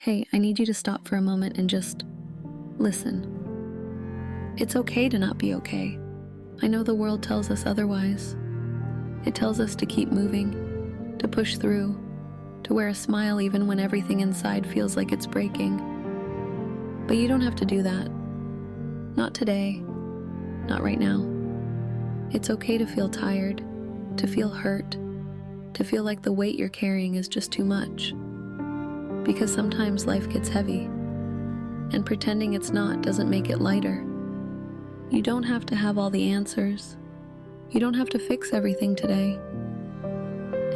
Hey, I need you to stop for a moment and just listen. It's okay to not be okay. I know the world tells us otherwise. It tells us to keep moving, to push through, to wear a smile even when everything inside feels like it's breaking. But you don't have to do that. Not today. Not right now. It's okay to feel tired, to feel hurt, to feel like the weight you're carrying is just too much. Because sometimes life gets heavy, and pretending it's not doesn't make it lighter. You don't have to have all the answers. You don't have to fix everything today.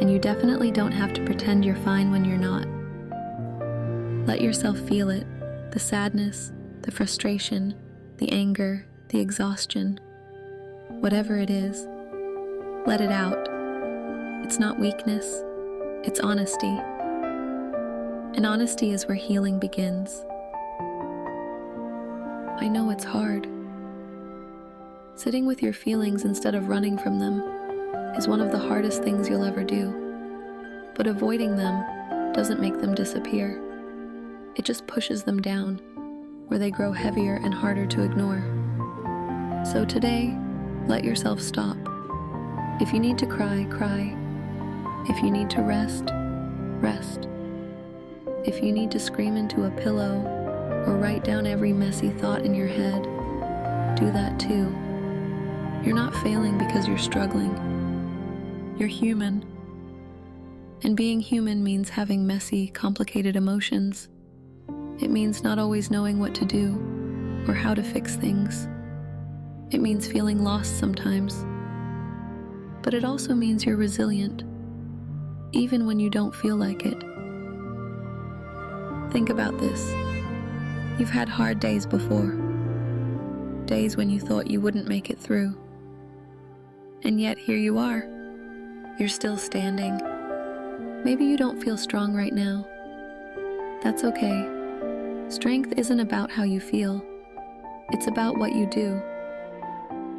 And you definitely don't have to pretend you're fine when you're not. Let yourself feel it, the sadness, the frustration, the anger, the exhaustion. Whatever it is, let it out. It's not weakness, it's honesty. And honesty is where healing begins. I know it's hard. Sitting with your feelings instead of running from them is one of the hardest things you'll ever do. But avoiding them doesn't make them disappear. It just pushes them down, where they grow heavier and harder to ignore. So today, let yourself stop. If you need to cry, cry. If you need to rest, rest. If you need to scream into a pillow or write down every messy thought in your head, do that too. You're not failing because you're struggling. You're human. And being human means having messy, complicated emotions. It means not always knowing what to do or how to fix things. It means feeling lost sometimes. But it also means you're resilient, even when you don't feel like it. Think about this. You've had hard days before. Days when you thought you wouldn't make it through. And yet here you are. You're still standing. Maybe you don't feel strong right now. That's okay. Strength isn't about how you feel. It's about what you do.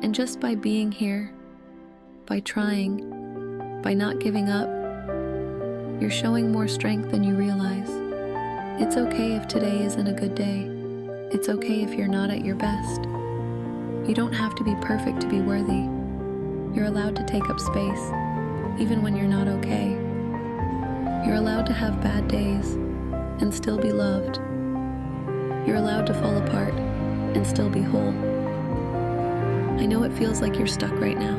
And just by being here, by trying, by not giving up, you're showing more strength than you realize. It's okay if today isn't a good day. It's okay if you're not at your best. You don't have to be perfect to be worthy. You're allowed to take up space, even when you're not okay. You're allowed to have bad days and still be loved. You're allowed to fall apart and still be whole. I know it feels like you're stuck right now,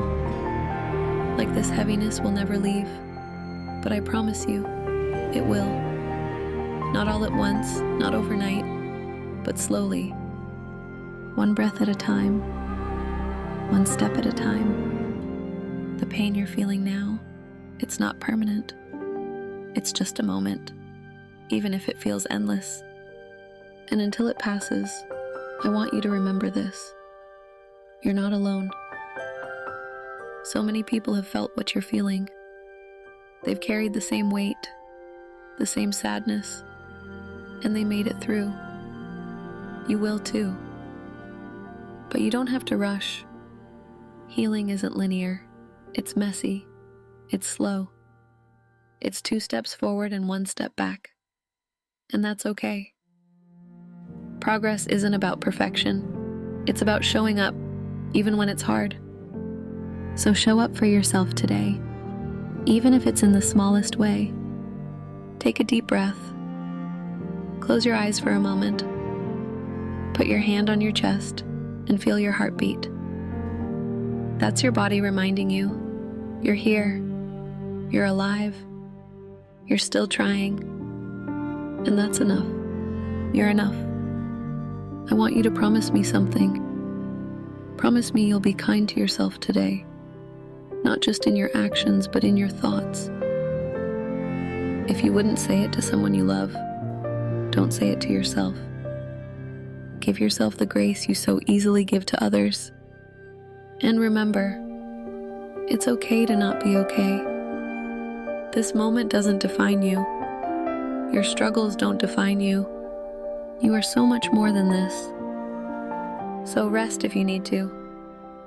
like this heaviness will never leave, but I promise you, it will. Not all at once, not overnight, but slowly. One breath at a time, one step at a time. The pain you're feeling now, it's not permanent. It's just a moment, even if it feels endless. And until it passes, I want you to remember this. You're not alone. So many people have felt what you're feeling. They've carried the same weight, the same sadness, and they made it through. You will too. But you don't have to rush. Healing isn't linear. It's messy. It's slow. It's 2 steps forward and 1 step back. And that's okay. Progress isn't about perfection. It's about showing up, even when it's hard. So show up for yourself today, even if it's in the smallest way. Take a deep breath. Close your eyes for a moment. Put your hand on your chest and feel your heartbeat. That's your body reminding you you're here, you're alive, you're still trying, and that's enough. You're enough. I want you to promise me something. Promise me you'll be kind to yourself today, not just in your actions, but in your thoughts. If you wouldn't say it to someone you love, don't say it to yourself. Give yourself the grace you so easily give to others. And remember, it's okay to not be okay. This moment doesn't define you. Your struggles don't define you. You are so much more than this. So rest if you need to.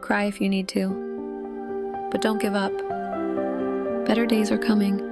Cry if you need to. But don't give up. Better days are coming.